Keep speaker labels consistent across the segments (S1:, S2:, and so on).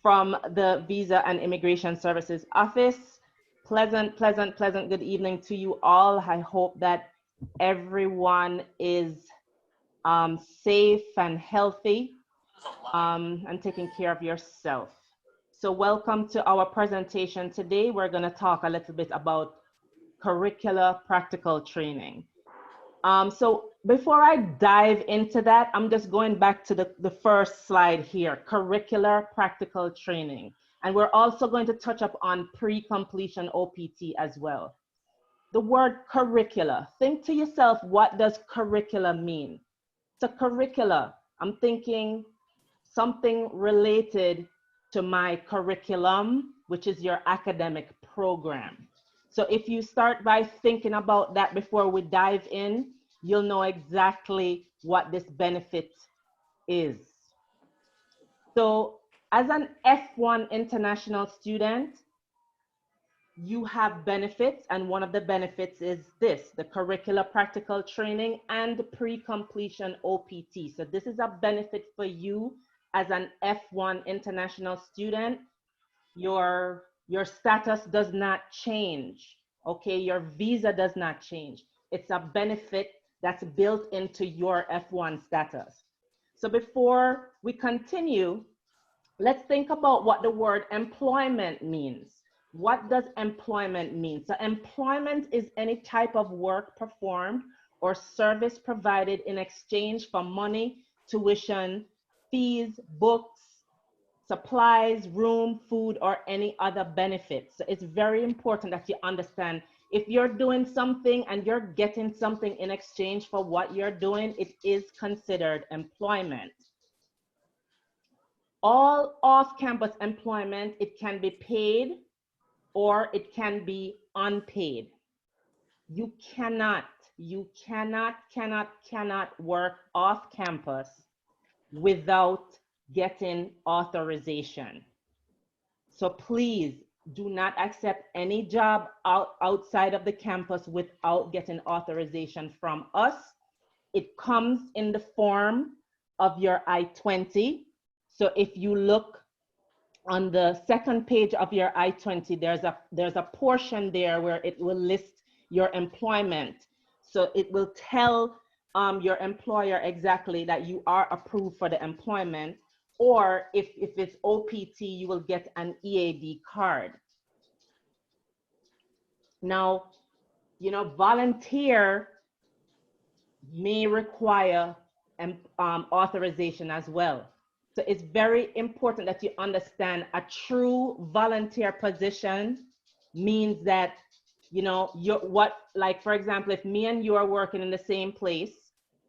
S1: from the Visa and Immigration Services Office. Pleasant good evening to you all. I hope that everyone is safe and healthy and taking care of yourself. So welcome to our presentation today. We're going to talk a little bit about curricular practical training. So before I dive into that, I'm just going back to the first slide here, curricular practical training. And we're also going to touch up on pre-completion OPT as well. The word curricular, think to yourself, what does curricula mean? So curricula, I'm thinking something related to my curriculum, which is your academic program. So if you start by thinking about that before we dive in, you'll know exactly what this benefit is. So as an F1 international student, you have benefits, and one of the benefits is this, the curricular practical training and pre-completion OPT. So this is a benefit for you as an F1 international student. Your status does not change, okay? Your visa does not change. It's a benefit that's built into your F1 status. So before we continue, let's think about what the word employment means. What does employment mean? So employment is any type of work performed or service provided in exchange for money, tuition, fees, books, supplies, room, food, or any other benefits. So it's very important that you understand if you're doing something and you're getting something in exchange for what you're doing, it is considered employment. All off-campus employment, it can be paid or it can be unpaid. You cannot work off campus without getting authorization. So please do not accept any job outside of the campus without getting authorization from us. It comes in the form of your I-20. So if you look on the second page of your I-20, there's a portion there where it will list your employment. So it will tell your employer exactly that you are approved for the employment, or if it's OPT, you will get an EAD card. Now, you know, volunteer may require authorization as well. So it's very important that you understand a true volunteer position means that, you know, like for example, if me and you are working in the same place,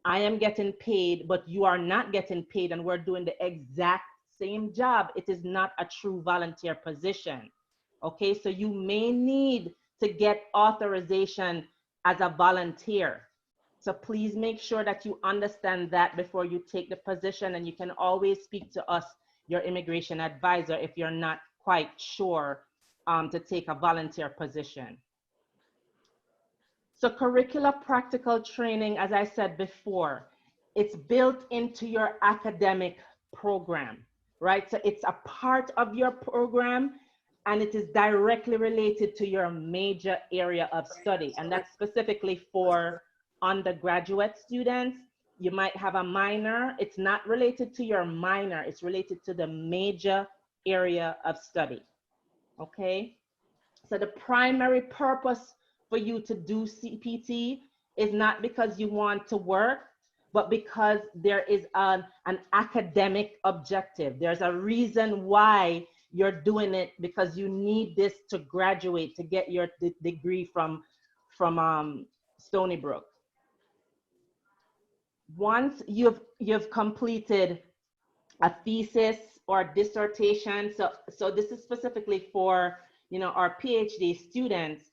S1: I am getting paid, but you are not getting paid and we're doing the exact same job, it is not a true volunteer position. Okay, so you may need to get authorization as a volunteer. So please make sure that you understand that before you take the position, and you can always speak to us, your immigration advisor, if you're not quite sure to take a volunteer position. So curricular practical training, as I said before, it's built into your academic program, right? So it's a part of your program and it is directly related to your major area of study. And that's specifically for undergraduate students. You might have a minor. It's not related to your minor. It's related to the major area of study, okay? So the primary purpose for you to do CPT is not because you want to work, but because there is an academic objective. There's a reason why you're doing it, because you need this to graduate, to get your degree from Stony Brook. Once you've completed a thesis or dissertation, so this is specifically for, you know, our PhD students.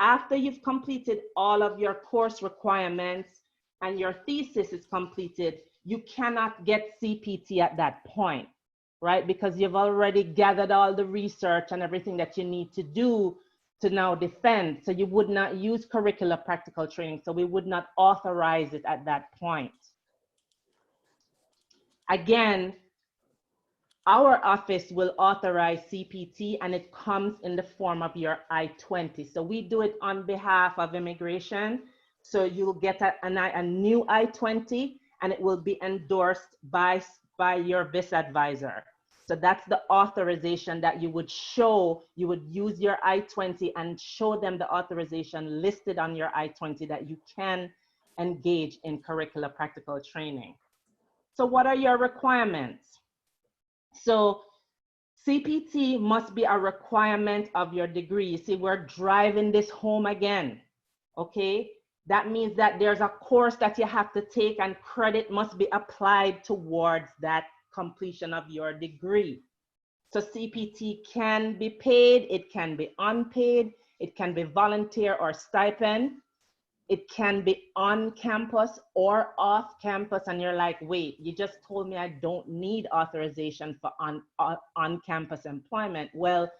S1: After you've completed all of your course requirements and your thesis is completed, you cannot get CPT at that point, right? Because you've already gathered all the research and everything that you need to do to now defend. So you would not use curricular practical training. So we would not authorize it at that point. Again, our office will authorize CPT, and it comes in the form of your I-20. So we do it on behalf of immigration. So you'll get a new I-20, and it will be endorsed by your visa advisor. So that's the authorization that you would show. You would use your I-20 and show them the authorization listed on your I-20 that you can engage in curricular practical training. So what are your requirements? So CPT must be a requirement of your degree. You see, we're driving this home again, okay? That means that there's a course that you have to take, and credit must be applied towards that completion of your degree. So CPT can be paid, it can be unpaid, it can be volunteer or stipend. It can be on campus or off campus, and you're like, wait, you just told me I don't need authorization for on campus employment. Well,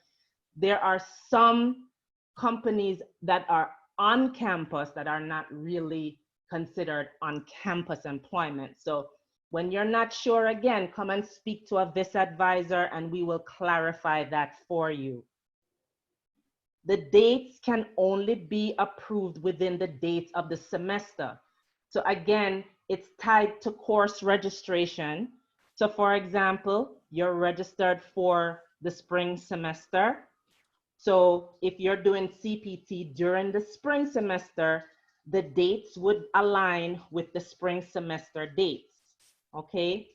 S1: there are some companies that are on campus that are not really considered on campus employment. So when you're not sure, again, come and speak to a visa advisor and we will clarify that for you. The dates can only be approved within the dates of the semester. So again, it's tied to course registration. So for example, you're registered for the spring semester. So if you're doing CPT during the spring semester, the dates would align with the spring semester dates, okay?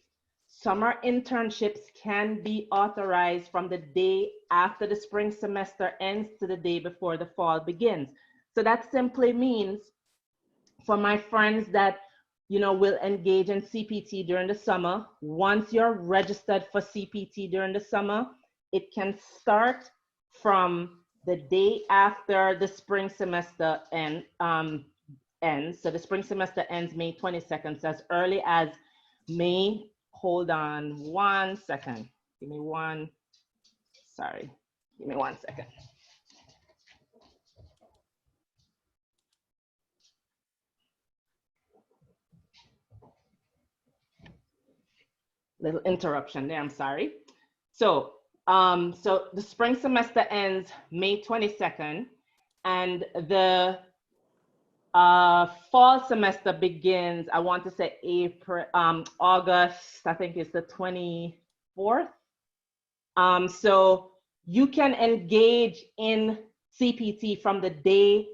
S1: Summer internships can be authorized from the day after the spring semester ends to the day before the fall begins. So that simply means for my friends that, you know, will engage in CPT during the summer, once you're registered for CPT during the summer, it can start from the day after the spring semester ends. So the spring semester ends May 22nd, so as early as May. Hold on 1 second. Give me one second. Little interruption there, I'm sorry. So, so the spring semester ends May 22nd, and the fall semester begins, I want to say August, I think it's the 24th. So you can engage in CPT from the day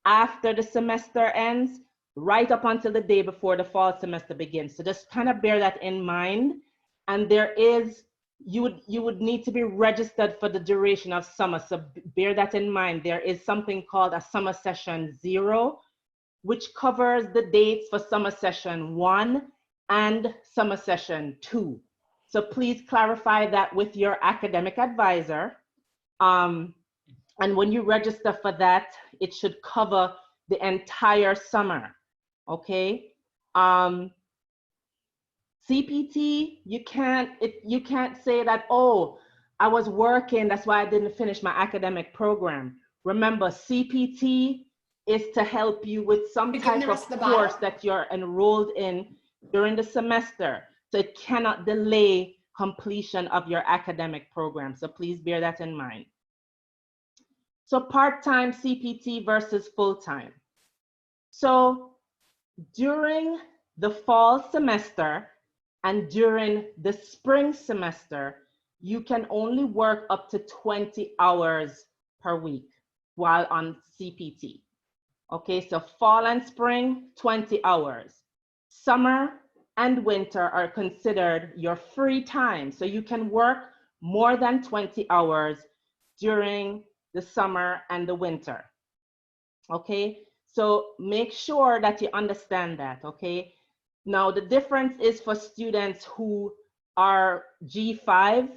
S1: after the semester ends, right up until the day before the fall semester begins. So just kind of bear that in mind. And there is, you would need to be registered for the duration of summer. So bear that in mind. There is something called a summer session 0, which covers the dates for summer session 1 and summer session 2. So please clarify that with your academic advisor. And when you register for that, it should cover the entire summer, okay? CPT, you can't say that, oh, I was working, that's why I didn't finish my academic program. Remember, CPT is to help you with some type of course that you're enrolled in during the semester. So it cannot delay completion of your academic program. So please bear that in mind. So part-time CPT versus full-time. So during the fall semester and during the spring semester, you can only work up to 20 hours per week while on CPT. Okay, so fall and spring, 20 hours. Summer and winter are considered your free time. So you can work more than 20 hours during the summer and the winter. Okay, so make sure that you understand that, okay? Now, the difference is for students who are G5,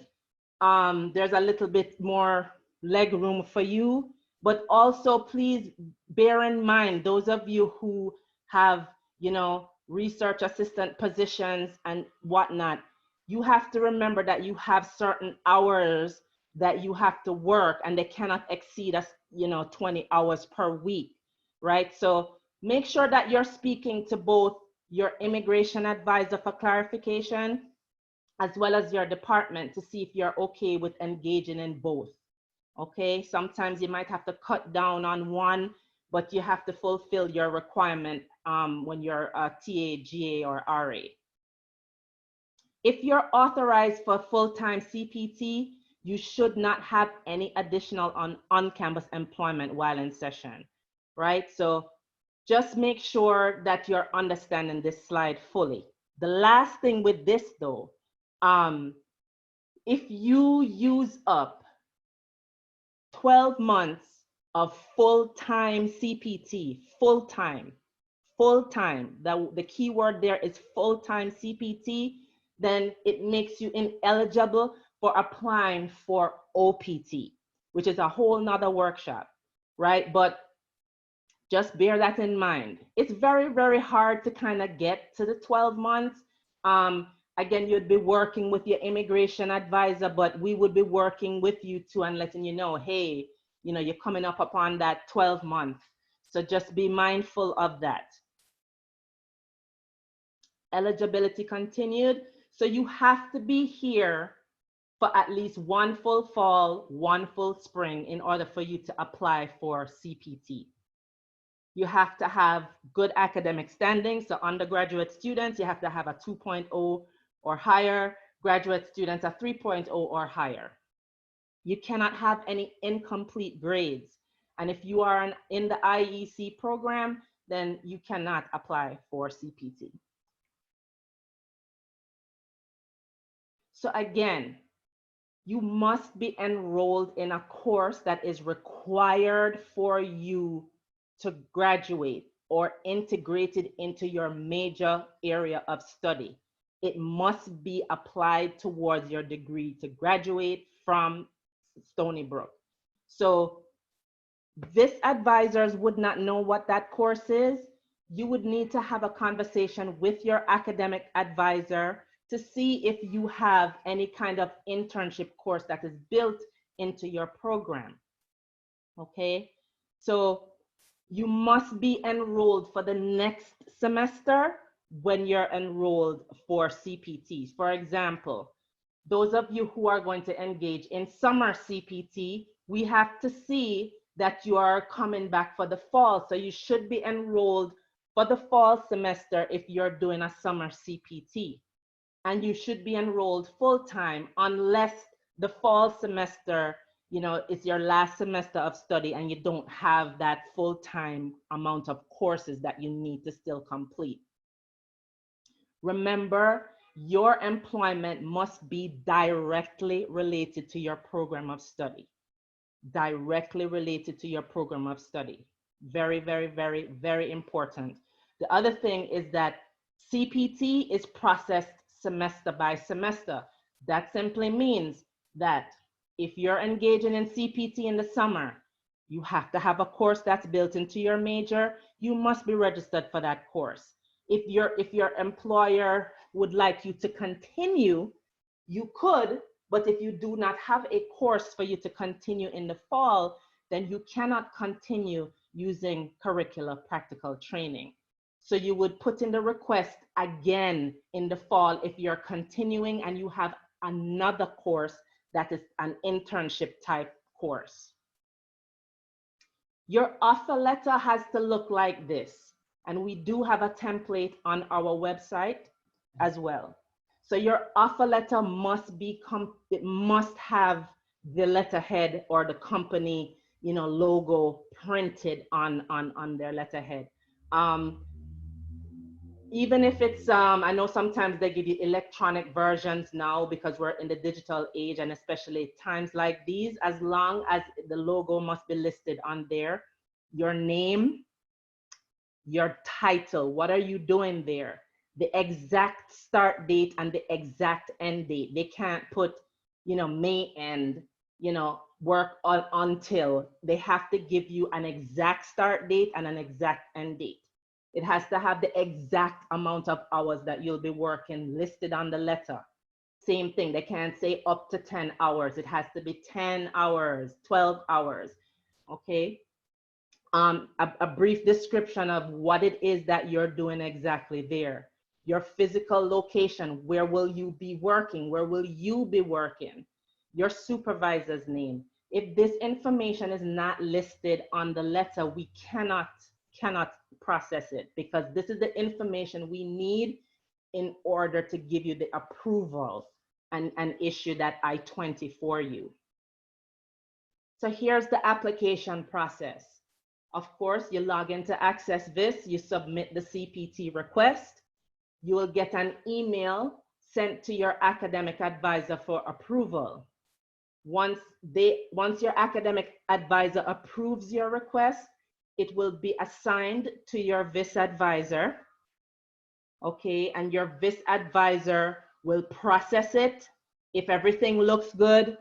S1: there's a little bit more leg room for you, but also please bear in mind, those of you who have, you know, research assistant positions and whatnot, you have to remember that you have certain hours that you have to work and they cannot exceed us, you know, 20 hours per week, right? So make sure that you're speaking to both your immigration advisor for clarification as well as your department to see if you're okay with engaging in both. Okay, sometimes you might have to cut down on one, but you have to fulfill your requirement when you're a TA, GA, or RA. If you're authorized for full-time CPT, you should not have any additional on-campus employment while in session, right? So just make sure that you're understanding this slide fully. The last thing with this though, if you use up 12 months of full-time CPT, full-time, the key word there is full-time CPT, then it makes you ineligible for applying for OPT, which is a whole nother workshop, right? But just bear that in mind. It's very, very hard to kind of get to the 12 months. Again, you'd be working with your immigration advisor, but we would be working with you too and letting you know, hey, you know, you're coming up upon that 12 month. So just be mindful of that. Eligibility continued. So you have to be here for at least one full fall, one full spring in order for you to apply for CPT. You have to have good academic standing. So undergraduate students, you have to have a 2.0 or higher. Graduate students, a 3.0 or higher. You cannot have any incomplete grades. And if you are in the IEC program, then you cannot apply for CPT. So again, you must be enrolled in a course that is required for you to graduate or integrated into your major area of study. It must be applied towards your degree to graduate from Stony Brook. So this advisors would not know what that course is. You would need to have a conversation with your academic advisor to see if you have any kind of internship course that is built into your program. Okay, so you must be enrolled for the next semester when you're enrolled for CPTs. For example, those of you who are going to engage in summer CPT, we have to see that you are coming back for the fall. So you should be enrolled for the fall semester if you're doing a summer CPT. And you should be enrolled full-time unless the fall semester, you know, it's your last semester of study and you don't have that full-time amount of courses that you need to still complete. Remember, your employment must be directly related to your program of study. Directly related to your program of study. Very, very, very, very important. The other thing is that CPT is processed semester by semester. That simply means that if you're engaging in CPT in the summer, you have to have a course that's built into your major. You must be registered for that course. If your employer would like you to continue, you could, but if you do not have a course for you to continue in the fall, then you cannot continue using curricular practical training. So you would put in the request again in the fall if you're continuing and you have another course that is an internship type course. Your offer letter has to look like this. And we do have a template on our website as well. So your offer letter must be, it must have the letterhead or the company, you know, logo printed on their letterhead. Even if it's, I know sometimes they give you electronic versions now because we're in the digital age, and especially times like these, as long as the logo must be listed on there, your name, your title, what are you doing there, the exact start date and the exact end date. They can't put, you know, May end, you know, work on until. They have to give you an exact start date and an exact end date. It has to have the exact amount of hours that you'll be working listed on the letter. Same thing, they can't say up to 10 hours. It has to be 10 hours, 12 hours, okay? A brief description of what it is that you're doing exactly there. your physical location, where will you be working, where will you be working, your supervisor's name. If this information is not listed on the letter, we cannot process it, because this is the information we need in order to give you the approval and issue that I-20 for you. So here's the application process. Of course, you log into Access This, you submit the CPT request, you will get an email sent to your academic advisor for approval. Once your academic advisor approves your request, it will be assigned to your VIS advisor, okay? And your VIS advisor will process it. If everything looks good,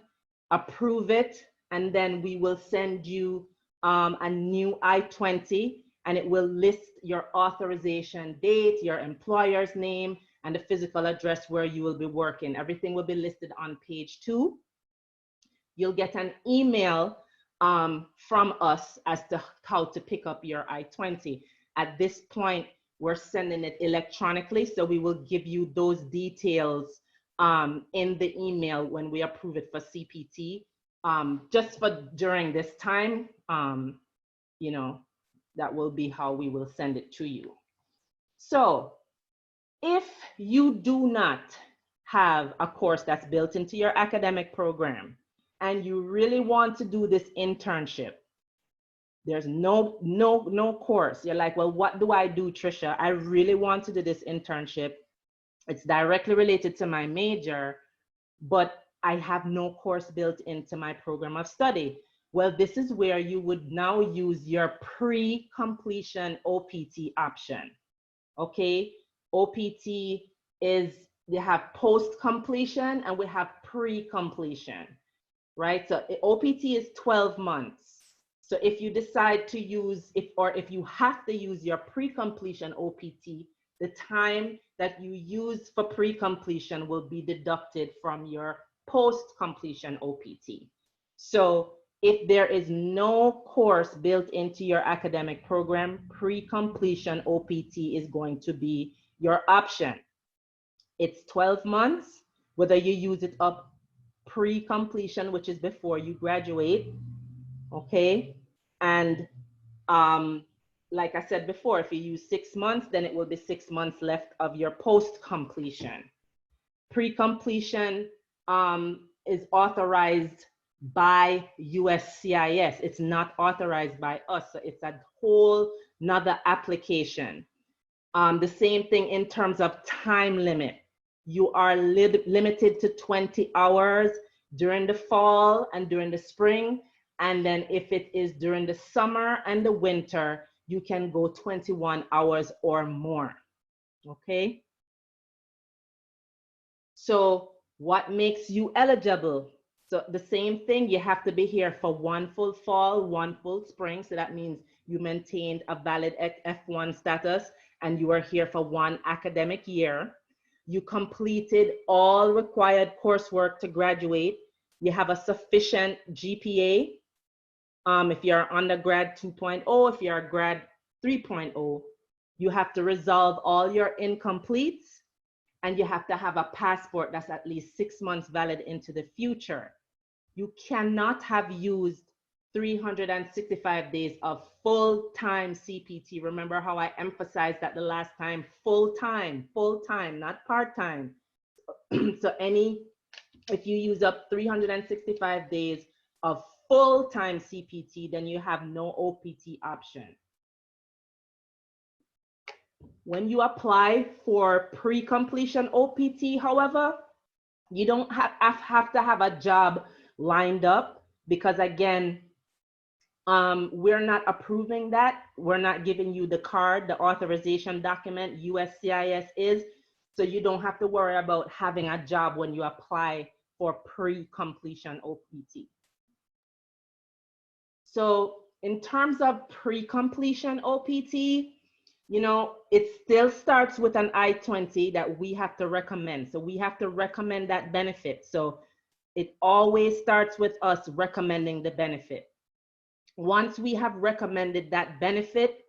S1: approve it, and then we will send you a new I-20, and it will list your authorization date, your employer's name, and the physical address where you will be working. Everything will be listed on page 2. You'll get an email from us as to how to pick up your I-20. At this point, we're sending it electronically, so we will give you those details in the email when we approve it for CPT. Just for during this time, you know, that will be how we will send it to you. So if you do not have a course that's built into your academic program, and you really want to do this internship, there's no course. You're like, well, what do I do, Trisha? I really want to do this internship. It's directly related to my major, but I have no course built into my program of study. Well, this is where you would now use your pre-completion OPT option, okay? OPT is, they have post-completion and we have pre-completion, right? So OPT is 12 months. So if you decide to use, if you have to use your pre-completion OPT, the time that you use for pre-completion will be deducted from your post-completion OPT. So if there is no course built into your academic program, pre-completion OPT is going to be your option. It's 12 months, whether you use it up pre-completion, which is before you graduate, okay? And like I said before, if you use 6 months, then it will be 6 months left of your post-completion. Pre-completion is authorized by USCIS. It's not authorized by us. So it's a whole nother application. The same thing in terms of time limit. You are limited to 20 hours during the fall and during the spring. And then if it is during the summer and the winter, you can go 21 hours or more, okay? So what makes you eligible? So the same thing, you have to be here for 1 full fall, 1 full spring. So that means you maintained a valid F1 status and you are here for 1 academic year. You completed all required coursework to graduate. You have a sufficient GPA. If you're undergrad 2.0, if you're a grad 3.0, you have to resolve all your incompletes, and you have to have a passport that's at least 6 months valid into the future. You cannot have used 365 days of full-time CPT. Remember how I emphasized that the last time, full-time, not part-time. So if you use up 365 days of full-time CPT, then you have no OPT option. When you apply for pre-completion OPT, however, you don't have to have a job lined up, because again, we're not approving that. We're not giving you the card, the authorization document, USCIS is, so you don't have to worry about having a job when you apply for pre-completion OPT. So in terms of pre-completion OPT, you know, it still starts with an I-20 that we have to recommend. So we have to recommend that benefit. So it always starts with us recommending the benefit. Once we have recommended that benefit,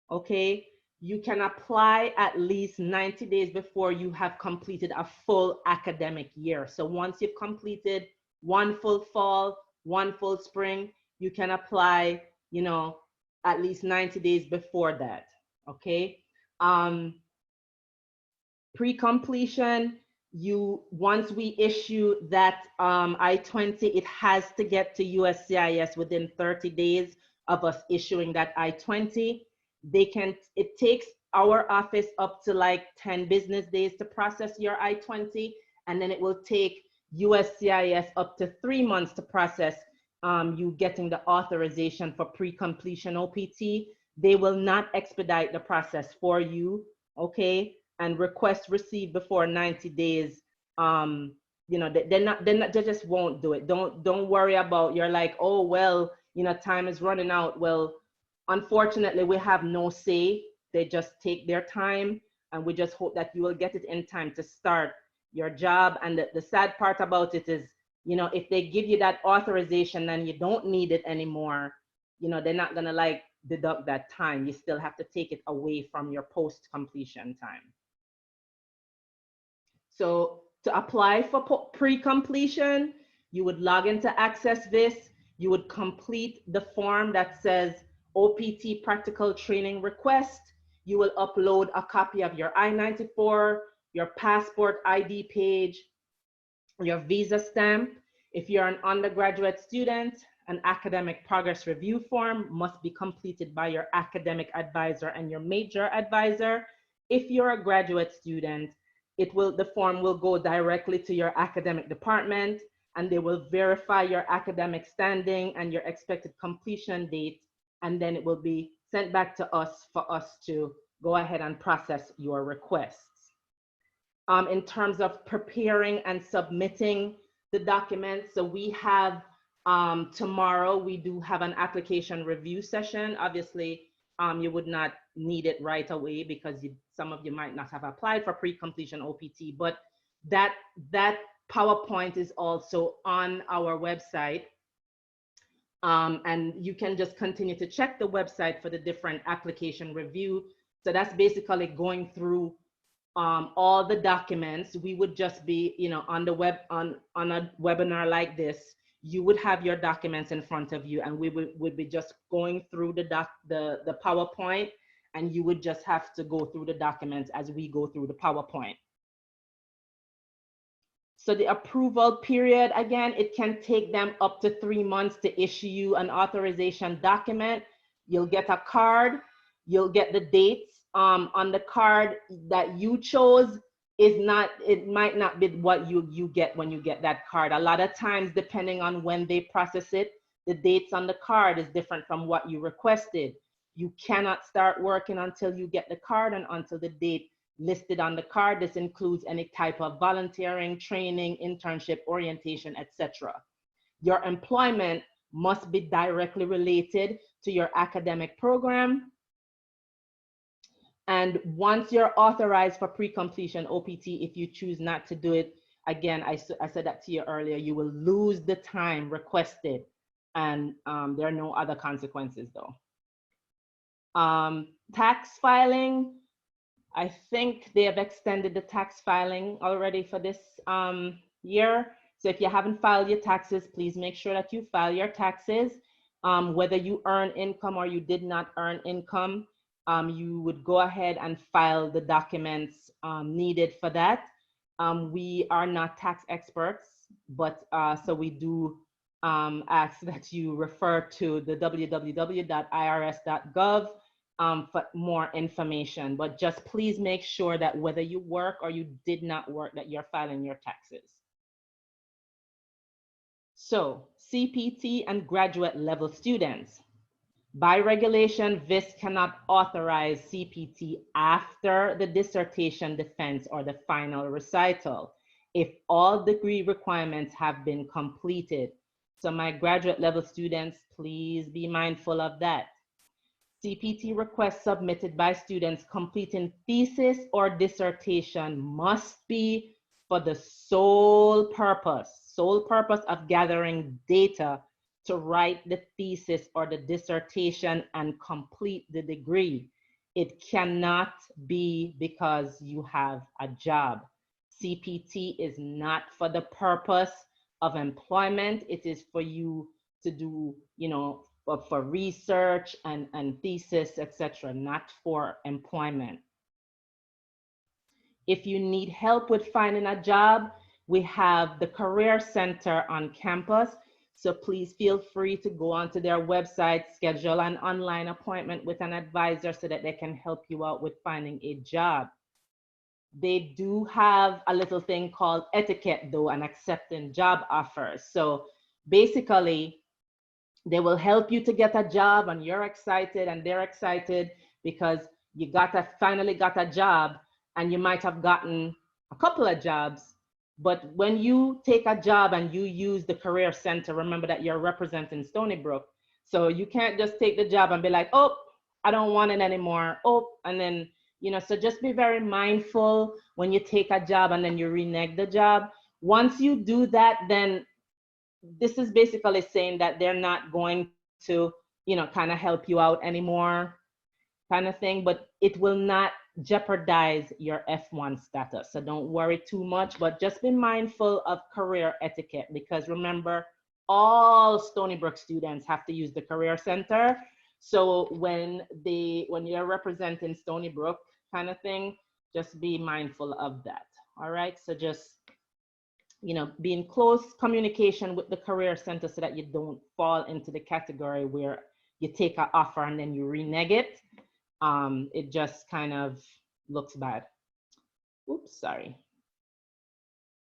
S1: okay, you can apply at least 90 days before you have completed a full academic year. So once you've completed one full fall, one full spring, you can apply, you know, at least 90 days before that, okay? Pre-completion, once we issue that I-20, it has to get to USCIS within 30 days of us issuing that I-20. It takes our office up to like 10 business days to process your I-20, and then it will take USCIS up to 3 months to process you getting the authorization for pre-completion OPT. They will not expedite the process for you, okay? And requests received before 90 days, you know, they just won't do it. Don't worry about, you're like, oh, well, you know, time is running out. Well, unfortunately, we have no say. They just take their time, and we just hope that you will get it in time to start your job. And the sad part about it is, you know, if they give you that authorization and you don't need it anymore, you know, they're not gonna like deduct that time. You still have to take it away from your post-completion time. So to apply for pre-completion, you would log into Access This. You would complete the form that says OPT Practical Training Request. You will upload a copy of your I-94, your passport ID page, your visa stamp. If you're an undergraduate student, an academic progress review form must be completed by your academic advisor and your major advisor. If you're a graduate student, the form will go directly to your academic department, and they will verify your academic standing and your expected completion date, and then it will be sent back to us for us to go ahead and process your requests. In terms of preparing and submitting the documents, so we have tomorrow, we do have an application review session. Obviously, you would not need it right away because some of you might not have applied for pre-completion OPT, but that PowerPoint is also on our website. And you can just continue to check the website for the different application review. So that's basically going through all the documents. We would just be, you know, on the web, on a webinar like this, you would have your documents in front of you, and we would be just going through the PowerPoint, and you would just have to go through the documents as we go through the PowerPoint. So the approval period, again, it can take them up to 3 months to issue you an authorization document. You'll get a card, you'll get the dates on the card that you chose. It might not be what you get when you get that card. A lot of times, depending on when they process it, the dates on the card is different from what you requested. You cannot start working until you get the card and until the date listed on the card. This includes any type of volunteering, training, internship, orientation, etc. Your employment must be directly related to your academic program. And once you're authorized for pre-completion OPT, if you choose not to do it, again, I said that to you earlier, you will lose the time requested, and there are no other consequences though. Tax filing, I think they have extended the tax filing already for this year. So if you haven't filed your taxes, please make sure that you file your taxes. Whether you earn income or you did not earn income, you would go ahead and file the documents needed for that. We are not tax experts, but so we do ask that you refer to the www.irs.gov for more information. But just please make sure that whether you work or you did not work, that you're filing your taxes. So CPT and graduate level students. By regulation, VIS cannot authorize CPT after the dissertation defense or the final recital if all degree requirements have been completed. So my graduate level students, please be mindful of that. CPT requests submitted by students completing thesis or dissertation must be for the sole purpose of gathering data to write the thesis or the dissertation and complete the degree. It cannot be because you have a job. CPT is not for the purpose of employment. It is for you to do, for research and thesis, etc., not for employment. If you need help with finding a job, we have the Career Center on campus. So please feel free to go onto their website, schedule an online appointment with an advisor so that they can help you out with finding a job. They do have a little thing called Etiquette though, and accepting job offers. So basically, they will help you to get a job and you're excited and they're excited because you finally got a job, and you might have gotten a couple of jobs. But when you take a job and you use the Career Center, remember that you're representing Stony Brook. So you can't just take the job and be like, oh, I don't want it anymore. Oh, and then, so just be very mindful when you take a job and then you renege the job. Once you do that, then this is basically saying that they're not going to, kind of help you out anymore, kind of thing, but it will not jeopardize your F1 status. So don't worry too much, but just be mindful of career etiquette, because remember, all Stony Brook students have to use the Career Center. So when you're representing Stony Brook kind of thing, just be mindful of that. All right, so just, be in close communication with the Career Center so that you don't fall into the category where you take an offer and then you renege it. It just kind of looks bad. Oops, sorry.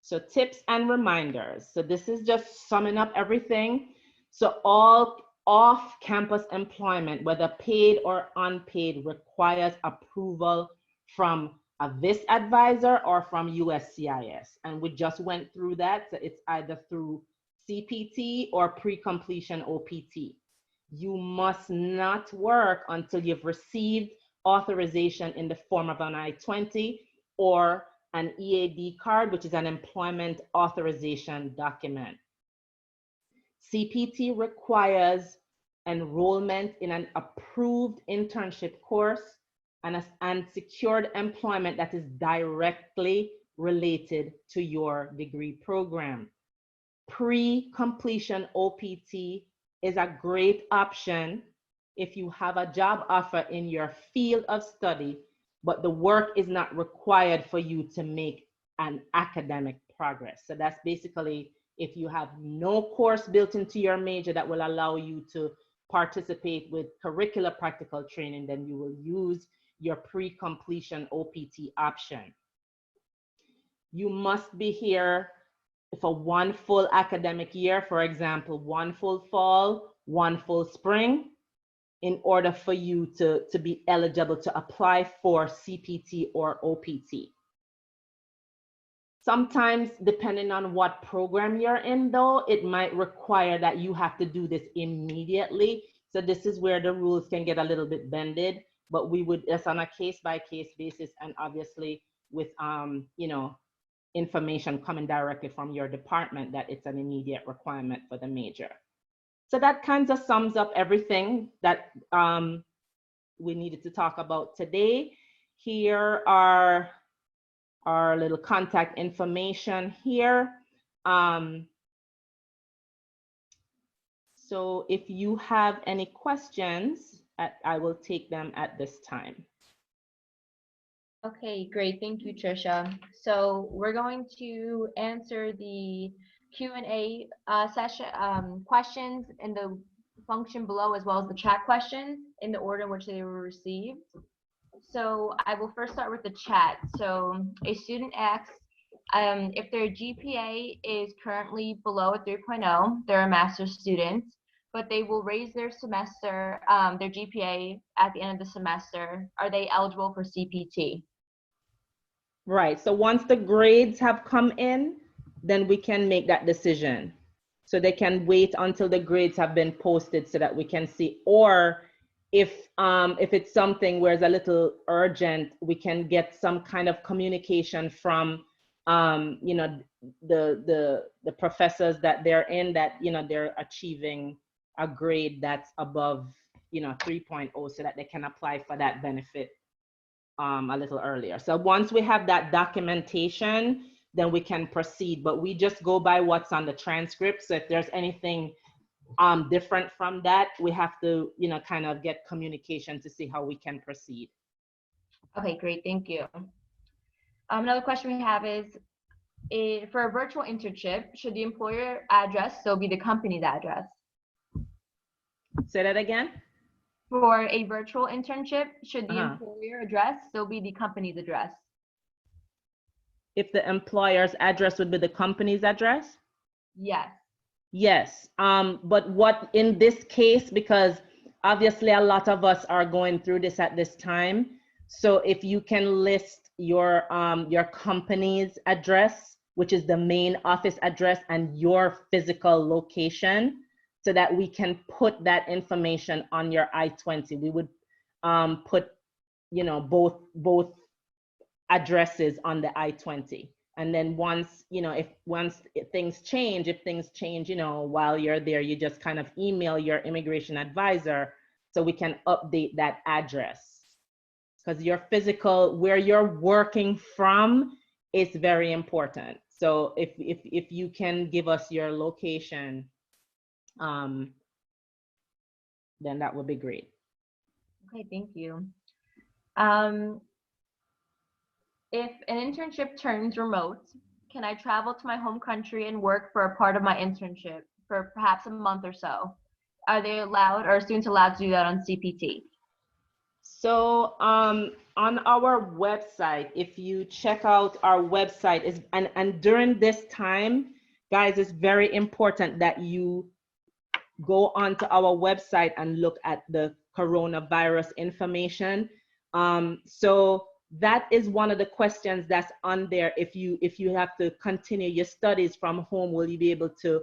S1: So tips and reminders. So this is just summing up everything. So all off-campus employment, whether paid or unpaid, requires approval from a VIS advisor or from USCIS. And we just went through that. So it's either through CPT or pre-completion OPT. You must not work until you've received authorization in the form of an I-20 or an EAD card, which is an employment authorization document. CPT requires enrollment in an approved internship course and secured employment that is directly related to your degree program. Pre-completion OPT is a great option if you have a job offer in your field of study, but the work is not required for you to make an academic progress. So that's basically if you have no course built into your major that will allow you to participate with curricular practical training, then you will use your pre-completion OPT option. You must be here for one full academic year, for example, one full fall, one full spring, in order for you to be eligible to apply for CPT or OPT. Sometimes, depending on what program you're in though, it might require that you have to do this immediately. So this is where the rules can get a little bit bended, but we would, it's on a case-by-case basis, and obviously with, information coming directly from your department that it's an immediate requirement for the major. So that kind of sums up everything that we needed to talk about today. Here are our little contact information here. So if you have any questions, I will take them at this time.
S2: Okay, great. Thank you, Trisha. So we're going to answer the Q&A session questions in the function below, as well as the chat questions in the order in which they were received. So I will first start with the chat. So a student asks if their GPA is currently below a 3.0, they're a master's student, but they will raise their semester, their GPA at the end of the semester. Are they eligible for CPT?
S1: Right, so once the grades have come in, then we can make that decision. So they can wait until the grades have been posted so that we can see, or if it's something where it's a little urgent, we can get some kind of communication from the professors that they're in, that they're achieving a grade that's above 3.0 so that they can apply for that benefit a little earlier. So once we have that documentation, then we can proceed, but we just go by what's on the transcript. So if there's anything different from that, we have to, kind of get communication to see how we can proceed.
S2: Okay, great, thank you. Another question we have is, for a virtual internship, should the employer address still be the company's address?
S1: Say that again?
S2: For a virtual internship, should the employer address still be the company's address?
S1: If the employer's address would be the company's address?
S2: Yes.
S1: Yes, but what in this case, because obviously a lot of us are going through this at this time, so if you can list your company's address, which is the main office address, and your physical location, so that we can put that information on your I-20. We would put, both addresses on the I-20. And then once things change, while you're there, you just kind of email your immigration advisor so we can update that address. Because your physical, where you're working from, is very important. So if you can give us your location, then that would be great.
S2: Okay, thank you. If an internship turns remote, can I travel to my home country and work for a part of my internship for perhaps a month or so? Are they allowed, or are students allowed to do that on CPT?
S1: So on our website, if you check out our website, and during this time, guys, it's very important that you go onto our website and look at the coronavirus information. So that is one of the questions that's on there. If you have to continue your studies from home, will you be able to,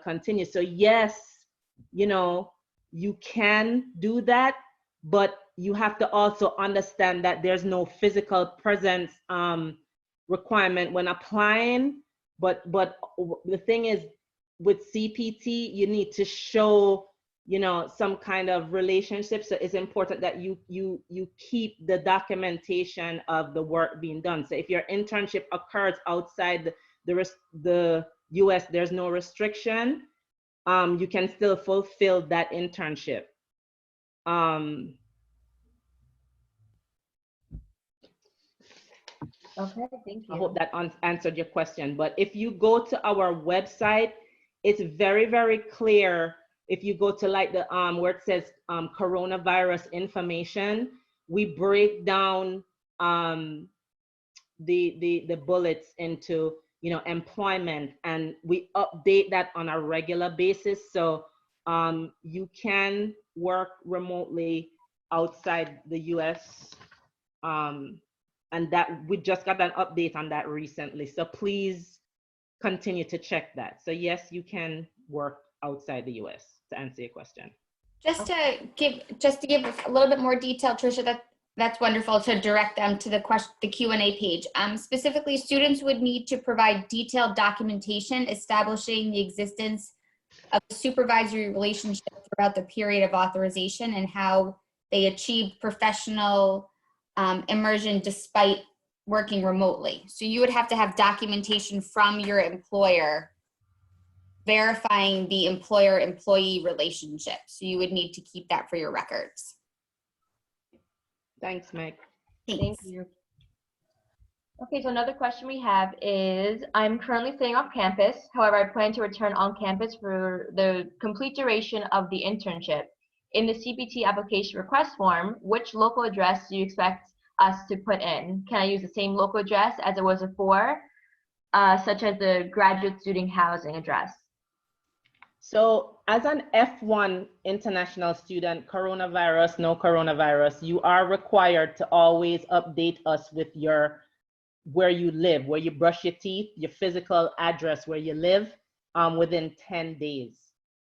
S1: continue? So yes, you can do that, but you have to also understand that there's no physical presence requirement when applying. But the thing is, with CPT, you need to show, some kind of relationship. So it's important that you keep the documentation of the work being done. So if your internship occurs outside the US, there's no restriction. You can still fulfill that internship.
S2: Okay, thank you.
S1: I hope that answered your question. But if you go to our website, it's very, very clear. If you go to like the where it says coronavirus information, we break down the bullets into employment, and we update that on a regular basis. So you can work remotely outside the US. And that we just got an update on that recently. So please continue to check that. So yes, you can work outside the US, to answer your question.
S3: Just to give a little bit more detail, Tricia, that's wonderful to direct them to the Q&A page. Specifically, students would need to provide detailed documentation establishing the existence of a supervisory relationship throughout the period of authorization and how they achieved professional immersion despite working remotely. So you would have to have documentation from your employer verifying the employer-employee relationship. So you would need to keep that for your records.
S1: Thanks, Meg.
S3: Thanks.
S2: Thank you. Okay, so another question we have is, I'm currently staying off campus. However, I plan to return on campus for the complete duration of the internship. In the CPT application request form, which local address do you expect us to put in? Can I use the same local address as it was before, such as the graduate student housing address?
S1: So as an F1 international student, coronavirus, no coronavirus, you are required to always update us with where you live, where you brush your teeth, your physical address where you live within 10 days.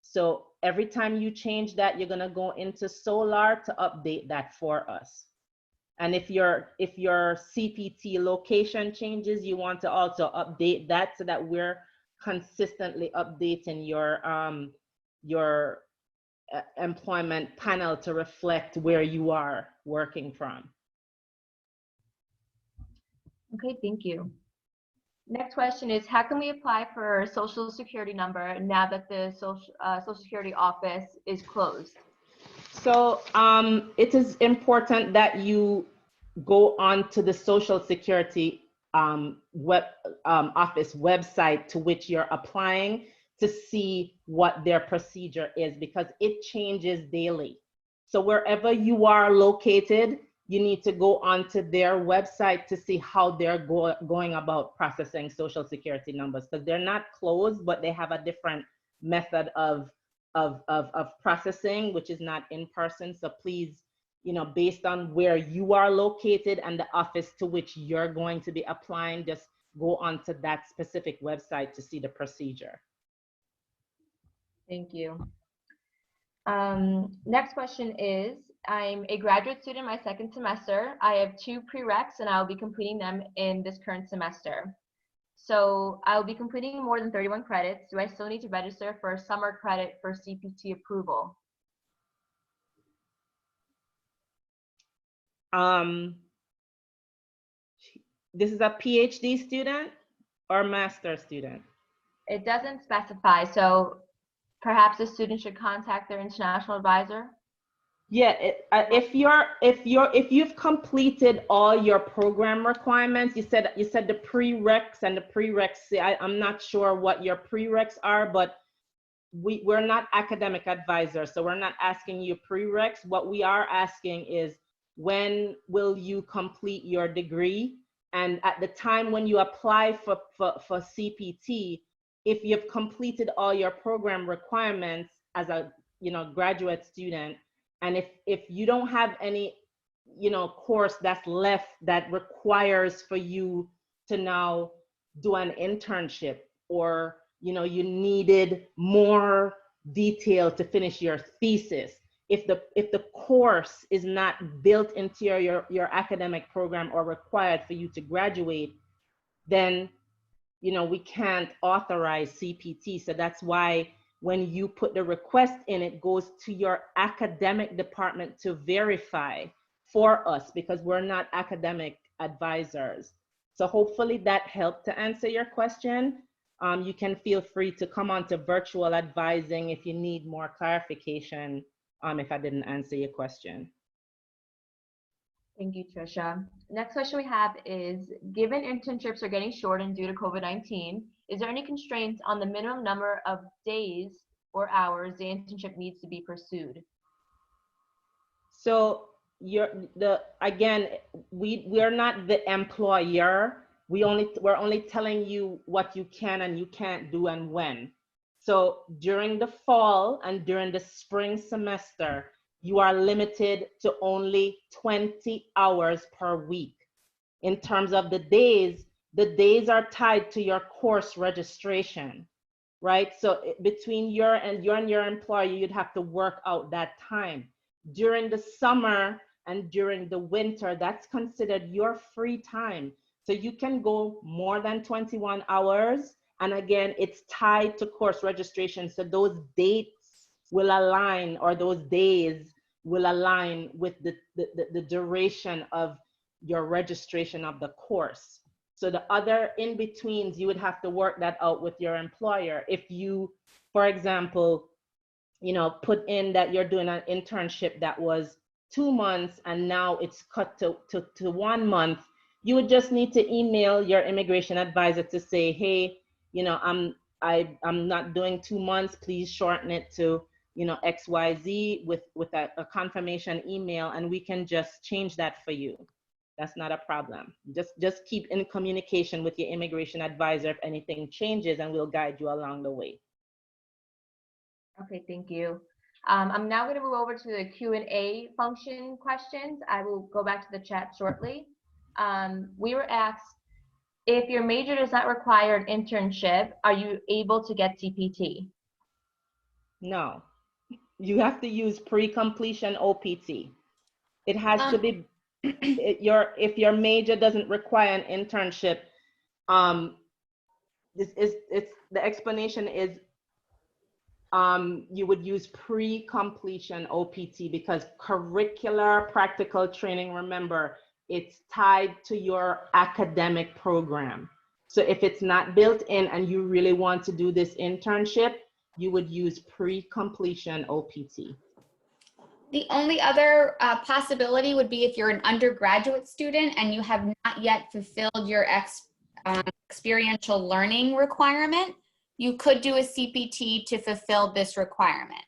S1: So every time you change that, you're gonna go into Solar to update that for us. And if your CPT location changes, you want to also update that so that we're consistently updating your employment panel to reflect where you are working from.
S2: Okay, thank you. Next question is, how can we apply for a social security number now that the social security office is closed?
S1: So it is important that you go on to the Social Security office website to which you're applying to see what their procedure is, because it changes daily. So wherever you are located, you need to go onto their website to see how they're going about processing Social Security numbers, because they're not closed, but they have a different method of processing, which is not in person. So please, based on where you are located and the office to which you're going to be applying, just go onto that specific website to see the procedure.
S2: Thank you. Next question is, I'm a graduate student, my second semester. I have 2 prereqs and I'll be completing them in this current semester. So I'll be completing more than 31 credits. Do I still need to register for a summer credit for CPT approval?
S1: This is a PhD student or master student?
S2: It doesn't specify, so perhaps the student should contact their international advisor.
S1: Yeah, if you've completed all your program requirements, you said the prereqs and the prereqs. I'm not sure what your prereqs are, but we're not academic advisors, so we're not asking you prereqs. What we are asking is, when will you complete your degree? And at the time when you apply for CPT, if you've completed all your program requirements as a graduate student, and if you don't have any course that's left that requires for you to now do an internship, or you needed more detail to finish your thesis, if the course is not built into your academic program or required for you to graduate, then we can't authorize CPT. So that's why when you put the request in, it goes to your academic department to verify for us, because we're not academic advisors. So hopefully that helped to answer your question. You can feel free to come on to virtual advising if you need more clarification, if I didn't answer your question.
S2: Thank you, Tricia. Next question we have is, given internships are getting shortened due to COVID-19, is there any constraints on the minimum number of days or hours the internship needs to be pursued?
S1: So again, we're not the employer. We're only telling you what you can and you can't do and when. So during the fall and during the spring semester, you are limited to only 20 hours per week. In terms of the days are tied to your course registration, right? So between you and your employer, you'd have to work out that time. During the summer and during the winter, that's considered your free time. So you can go more than 21 hours. And again, it's tied to course registration. So those dates will align, or those days will align with the duration of your registration of the course. So the other in-betweens, you would have to work that out with your employer. If you, for example, put in that you're doing an internship that was 2 months and now it's cut to 1 month, you would just need to email your immigration advisor to say, hey, I'm not doing 2 months, please shorten it to XYZ with a confirmation email, and we can just change that for you. That's not a problem. Just keep in communication with your immigration advisor if anything changes, and we'll guide you along the way.
S2: Okay, thank you. I'm now going to move over to the Q&A function questions. I will go back to the chat shortly. We were asked, if your major does not require an internship, are you able to get CPT?
S1: No, you have to use pre-completion OPT. It has to be, if your major doesn't require an internship, the explanation is you would use pre-completion OPT because curricular practical training, remember, it's tied to your academic program. So if it's not built in and you really want to do this internship, you would use pre-completion OPT.
S3: The only other possibility would be if you're an undergraduate student and you have not yet fulfilled your experiential learning requirement, you could do a CPT to fulfill this requirement.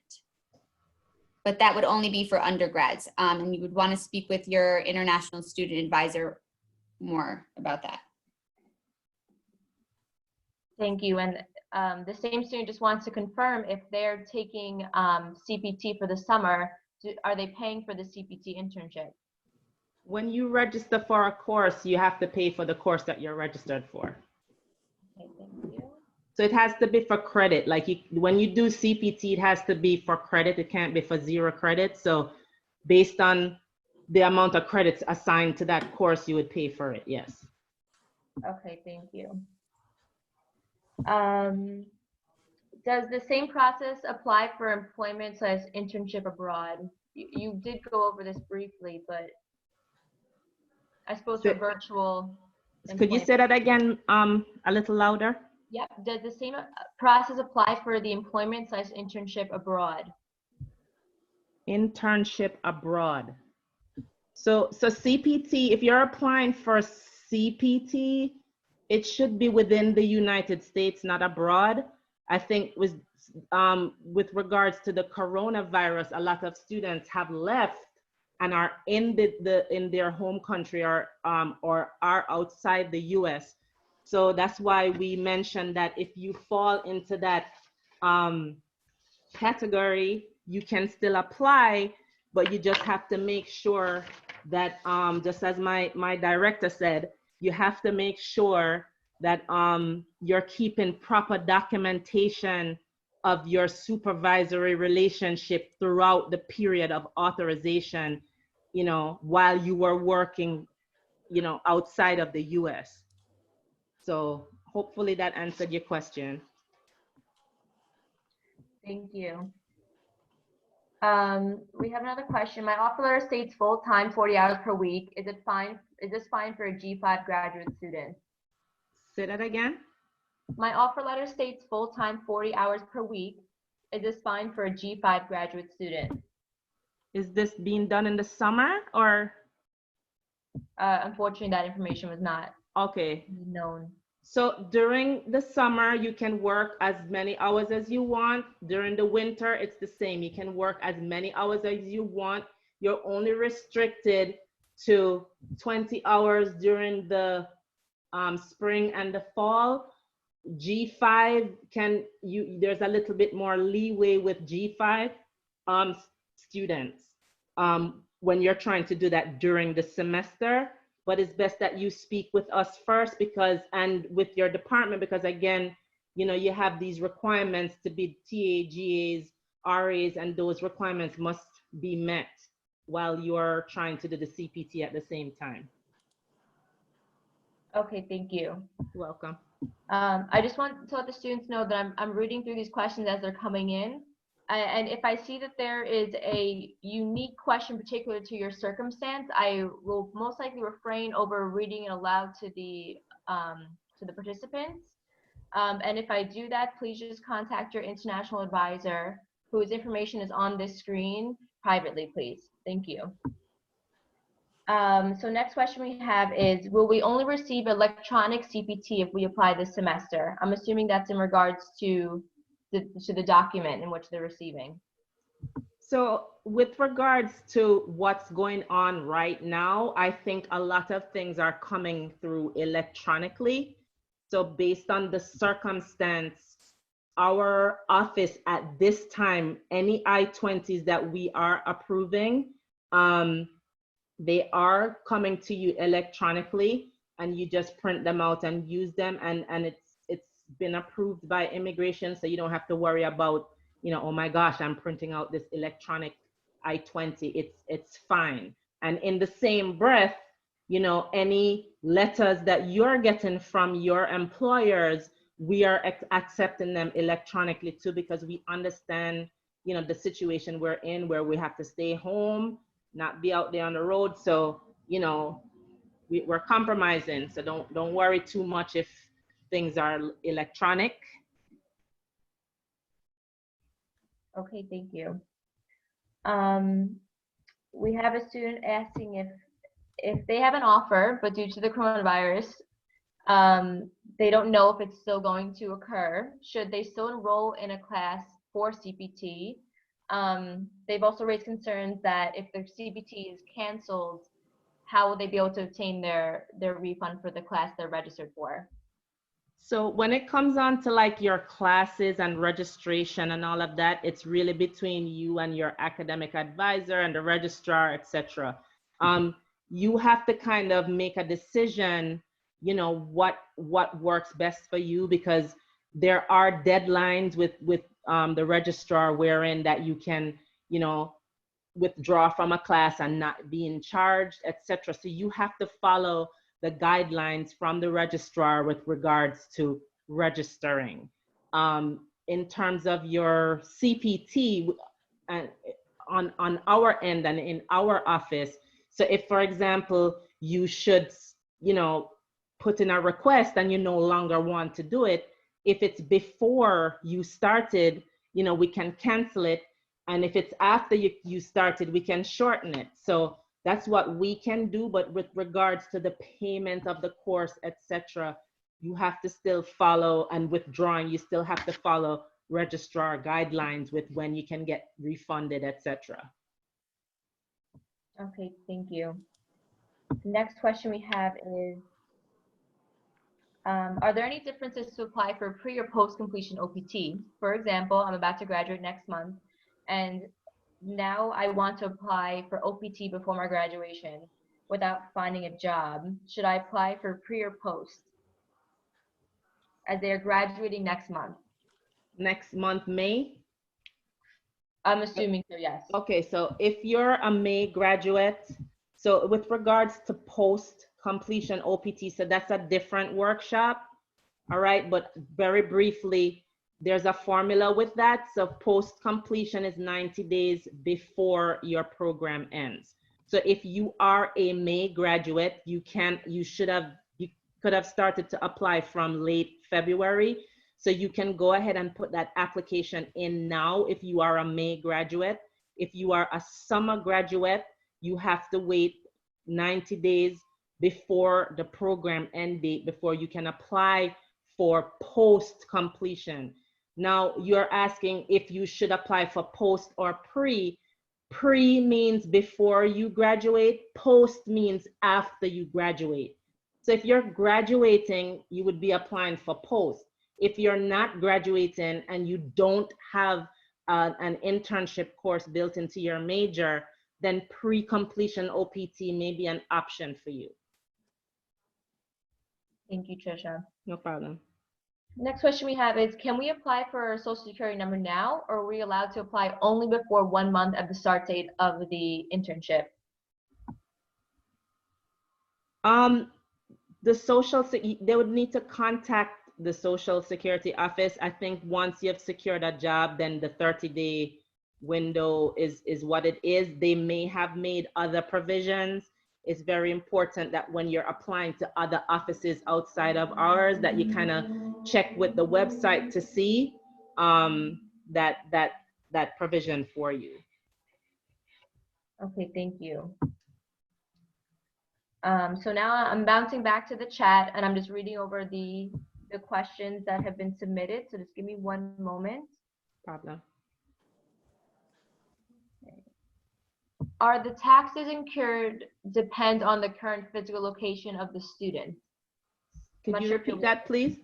S3: But that would only be for undergrads. And you would want to speak with your international student advisor more about that.
S2: Thank you. And the same student just wants to confirm if they're taking CPT for the summer, are they paying for the CPT internship?
S1: When you register for a course, you have to pay for the course that you're registered for.
S2: Okay, thank you.
S1: So it has to be for credit. Like when you do CPT, it has to be for credit. It can't be for 0 credit. So based on the amount of credits assigned to that course, you would pay for it, yes.
S2: Okay, thank you. Does the same process apply for employment / internship abroad? You did go over this briefly, but I suppose for virtual
S1: Could you say that again a little louder?
S2: Yep. Does the same process apply for the employment / internship abroad?
S1: Internship abroad. So CPT, if you're applying for CPT, it should be within the United States, not abroad. I think with regards to the coronavirus, a lot of students have left and are in their home country or are outside the US. So that's why we mentioned that if you fall into that category, you can still apply, but you just have to make sure that, just as my director said, you have to make sure that you're keeping proper documentation of your supervisory relationship throughout the period of authorization, you know, while you were working, you know, outside of the US. So hopefully that answered your question.
S2: Thank you. We have another question. My offer letter states full-time, 40 hours per week. Is it fine? Is this fine for a G5 graduate student?
S1: Say that again.
S2: My offer letter states full-time, 40 hours per week. Is this fine for a G5 graduate student?
S1: Is this being done in the summer or?
S2: Unfortunately, that information was not known.
S1: So during the summer, you can work as many hours as you want. During the winter, it's the same. You can work as many hours as you want. You're only restricted to 20 hours during the spring and the fall. G5 there's a little bit more leeway with G5 students when you're trying to do that during the semester. But it's best that you speak with us first and with your department, because again, you know, you have these requirements to be TA, GAs, RAs, and those requirements must be met while you're trying to do the CPT at the same time.
S2: Okay, thank you.
S1: You're welcome.
S2: I just want to let the students know that I'm reading through these questions as they're coming in. And if I see that there is a unique question particular to your circumstance, I will most likely refrain over reading it aloud to the participants. And if I do that, please just contact your international advisor, whose information is on this screen, privately, please. Thank you. So next question we have is, will we only receive electronic CPT if we apply this semester? I'm assuming that's in regards to the document in which they're receiving.
S1: So with regards to what's going on right now, I think a lot of things are coming through electronically. So based on the circumstance, our office at this time, any I-20s that we are approving, they are coming to you electronically, and you just print them out and use them, and it's been approved by immigration, so you don't have to worry about, you know, oh my gosh, I'm printing out this electronic I-20. It's fine. And in the same breath, you know, any letters that you're getting from your employers we are accepting them electronically too, because we understand, you know, the situation we're in where we have to stay home, not be out there on the road. So, you know, we're compromising. So don't worry too much if things are electronic.
S2: Okay, thank you. We have a student asking if they have an offer, but due to the coronavirus, they don't know if it's still going to occur. Should they still enroll in a class for CPT? They've also raised concerns that if their CPT is canceled, how will they be able to obtain their refund for the class they're registered for?
S1: So when it comes on to like your classes and registration and all of that, it's really between you and your academic advisor and the registrar, etc. You have to kind of make a decision, you know, what works best for you, because there are deadlines with the registrar wherein that you can, you know, withdraw from a class and not being charged, etc. So you have to follow the guidelines from the registrar with regards to registering. In terms of your CPT, on our end and in our office, so if, for example, you should, you know, put in a request and you no longer want to do it, if it's before you started, you know, we can cancel it. And if it's after you started, we can shorten it. So that's what we can do. But with regards to the payment of the course, etc., you have to still follow, and withdrawing, you still have to follow registrar guidelines with when you can get refunded, etc.
S2: Okay, thank you. The next question we have is, are there any differences to apply for pre or post completion OPT? For example, I'm about to graduate next month, and now I want to apply for OPT before my graduation without finding a job. Should I apply for pre or post, as they are graduating next month?
S1: Next month, May?
S2: I'm assuming so, yes.
S1: Okay, so if you're a May graduate, so with regards to post completion OPT, so that's a different workshop, all right? But very briefly, there's a formula with that. So post completion is 90 days before your program ends. So if you are a May graduate, you could have started to apply from late February. So you can go ahead and put that application in now if you are a May graduate. If you are a summer graduate, you have to wait 90 days before the program end date before you can apply for post completion. Now you're asking if you should apply for post or pre. Pre means before you graduate, post means after you graduate. So if you're graduating, you would be applying for post. If you're not graduating and you don't have an internship course built into your major, then pre-completion OPT may be an option for you.
S2: Thank you, Trisha.
S1: No problem.
S2: Next question we have is, can we apply for a social security number now, or are we allowed to apply only before 1 month of the start date of the internship?
S1: They would need to contact the Social Security office. I think once you've secured a job, then the 30-day window is what it is. They may have made other provisions. It's very important that when you're applying to other offices outside of ours, that you kind of check with the website to see that provision for you.
S2: Okay, thank you. So now I'm bouncing back to the chat, and I'm just reading over the questions that have been submitted. So just give me one moment.
S1: Problem.
S2: Are the taxes incurred depend on the current physical location of the student?
S1: Could you repeat that, please?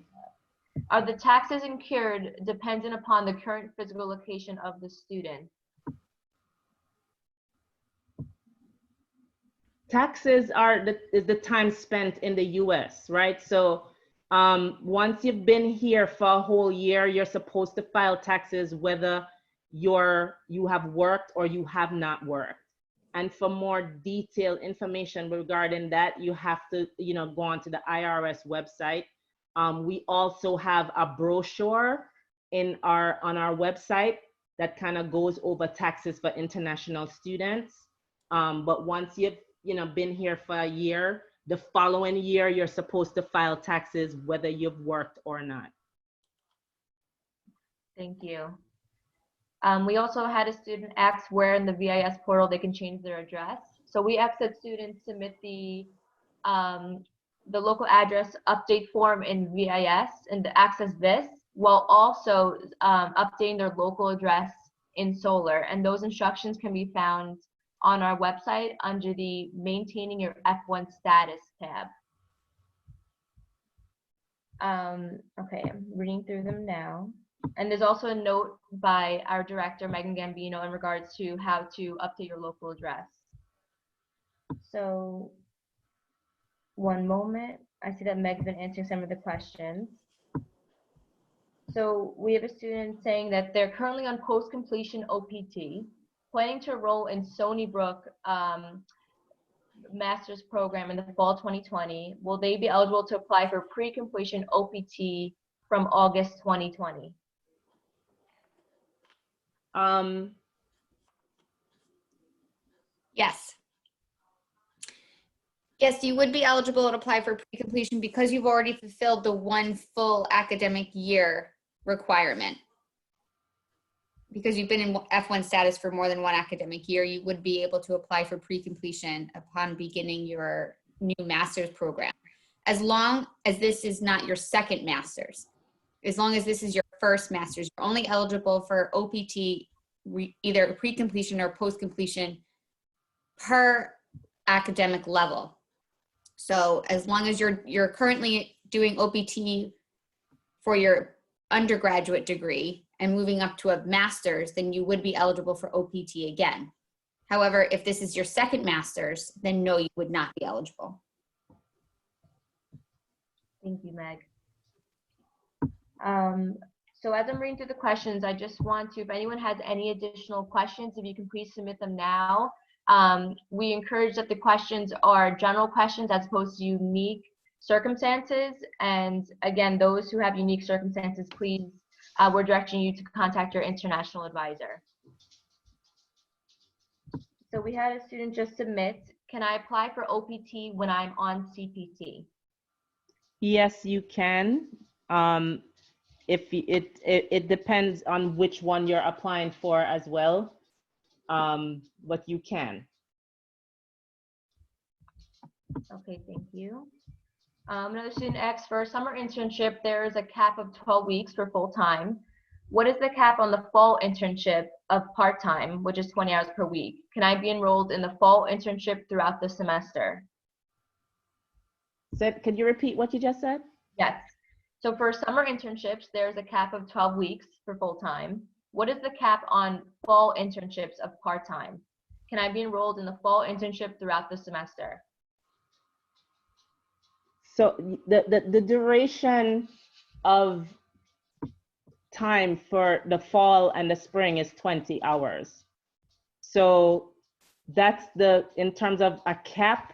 S2: Are the taxes incurred dependent upon the current physical location of the student?
S1: Taxes are the time spent in the US, right? So once you've been here for a whole year, you're supposed to file taxes whether you have worked or you have not worked. And for more detailed information regarding that, you have to, go onto the IRS website We also have a brochure on our website that kind of goes over taxes for international students. But once you've been here for a year, the following year you're supposed to file taxes whether you've worked or not.
S2: Thank you. We also had a student ask where in the VIS portal they can change their address. So we asked that students submit the local address update form in VIS and to access this, while also updating their local address in Solar. And those instructions can be found on our website under the Maintaining Your F1 Status tab. Okay, I'm reading through them now. And there's also a note by our director, Megan Gambino, in regards to how to update your local address. So, one moment. I see that Meg's been answering some of the questions. So we have a student saying that they're currently on post-completion OPT, planning to enroll in Stony Brook master's program in the fall 2020. Will they be eligible to apply for pre-completion OPT from August 2020?
S3: Yes. Yes, you would be eligible to apply for pre-completion because you've already fulfilled the one full academic year requirement. Because you've been in F1 status for more than one academic year, you would be able to apply for pre-completion upon beginning your new master's program. As long as this is not your second master's. As long as this is your first master's, you're only eligible for OPT, either pre-completion or post-completion per academic level. So as long as you're currently doing OPT for your undergraduate degree and moving up to a master's, then you would be eligible for OPT again. However, if this is your second master's, then no, you would not be eligible.
S2: Thank you, Meg. So as I'm reading through the questions, I just want to, if anyone has any additional questions, if you can please submit them now. We encourage that the questions are general questions as opposed to unique circumstances. And again, those who have unique circumstances, please, we're directing you to contact your international advisor. So we had a student just submit, can I apply for OPT when I'm on CPT?
S1: Yes, you can. If it depends on which one you're applying for as well, but you can.
S2: Okay, thank you. Another student asks, for a summer internship, there is a cap of 12 weeks for full-time. What is the cap on the fall internship of part-time, which is 20 hours per week? Can I be enrolled in the fall internship throughout the semester?
S1: So, could you repeat what you just said?
S2: Yes. So for summer internships, there's a cap of 12 weeks for full-time. What is the cap on fall internships of part-time? Can I be enrolled in the fall internship throughout the semester?
S1: So the duration of time for the fall and the spring is 20 hours. So that's in terms of a cap,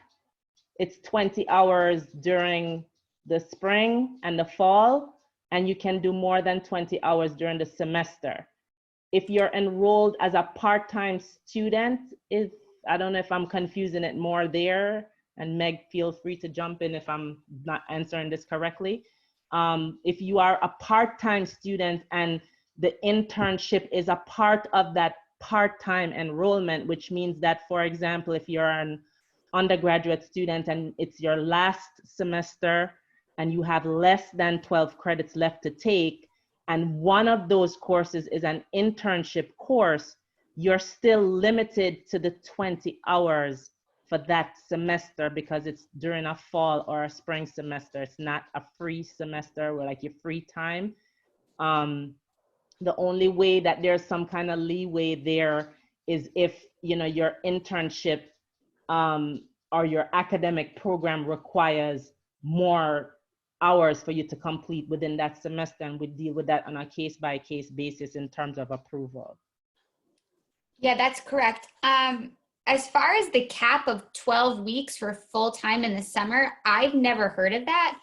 S1: it's 20 hours during the spring and the fall, and you can do more than 20 hours during the semester. If you're enrolled as a part-time student, I don't know if I'm confusing it more there, and Meg, feel free to jump in if I'm not answering this correctly. If you are a part-time student and the internship is a part of that part-time enrollment, which means that, for example, if you're an undergraduate student and it's your last semester and you have less than 12 credits left to take, and one of those courses is an internship course, you're still limited to the 20 hours for that semester because it's during a fall or a spring semester. It's not a free semester where like your free time. The only way that there's some kind of leeway there is if your internship or your academic program requires more hours for you to complete within that semester, and we deal with that on a case-by-case basis in terms of approval.
S3: Yeah, that's correct. As far as the cap of 12 weeks for full-time in the summer, I've never heard of that.